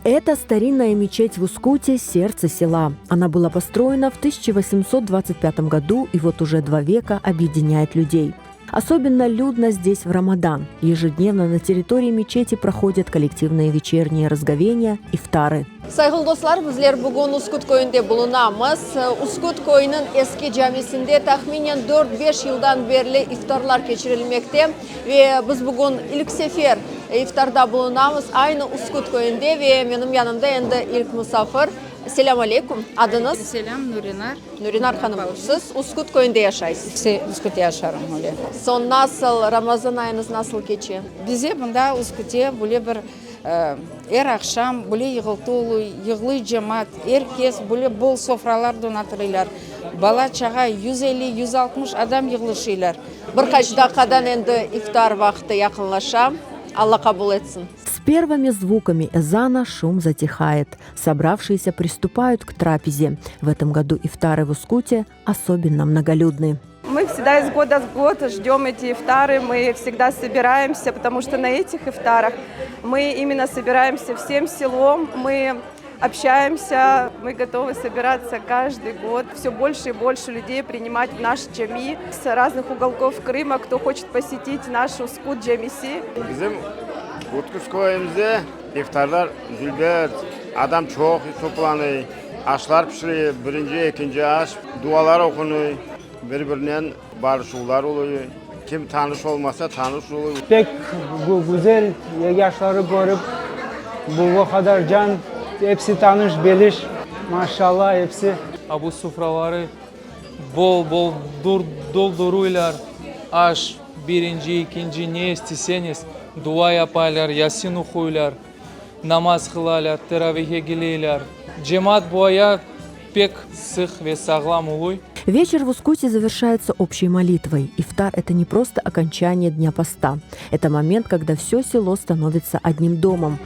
Это старинная мечеть в Ускуте, сердце села. Она была построена в 1825 году и вот уже 2 века объединяет людей. Особенно людно здесь в Рамадан. Ежедневно на территории мечети проходят коллективные вечерние разговения, ифтары. Saygılı dostlar, bizler bugün Uskut köyünde bulunamız. Uskut köyünün eski camisinde tahminen 4-5 yıldan beri iftarlar geçirilmekte ve biz bugün ilk sefer iftarda bulunamız aynı Uskut köyünde ve benim yanımda endi ilk misafir. Selamun aleyküm. Adınız? Selam Nurinar. Nurinar Hanım. Siz Uskut köyünde yaşaysınız. Uskut yaşarım öyle. Son nasıl, Ramazan ayınız nasıl geçiyor? Bize bunda Uskut'e böyle bir her akşam böyle yığılı cemaat, herkes böyle bol sofralar donatırlar. Bala çağa 150-160 adam yığılışırlar. Birkaç dakikadan endi iftar vakti yakınlaşa. Allah kabul etsin. С первыми звуками эзана шум затихает. Собравшиеся приступают к трапезе. В этом году ифтары в Ускуте особенно многолюдны. Мы всегда из года в год ждем эти ифтары, мы всегда собираемся, потому что на этих ифтарах мы именно собираемся всем селом, мы общаемся, мы готовы собираться каждый год. Все больше и больше людей принимать в наш джами с разных уголков Крыма, кто хочет посетить наш Ускут джамиси. Bizim Utkuz köyümüzde iftarlar zülbet, adam çok toplanıyor, aşlar pişiriyor, birinci, ikinci aş, dualar okunuyor, birbirinden barışıklar oluyor. Kim tanış olmasa tanış oluyor. Pek güzel yaşları görüp bu kadar can hepsi tanış bilir. Maşallah hepsi. Bu sofraları bol doldururlar. Aş birinci, ikinci ne isteseniz dua yaparlar, Yasin okuyurlar, namaz kılarlar, teravihe gelirler. Cemaat boya pek sık ve sağlam oluyor. Вечер в Ускуте завершается общей молитвой. Ифтар – это не просто окончание дня поста. Это момент, когда все село становится одним домом.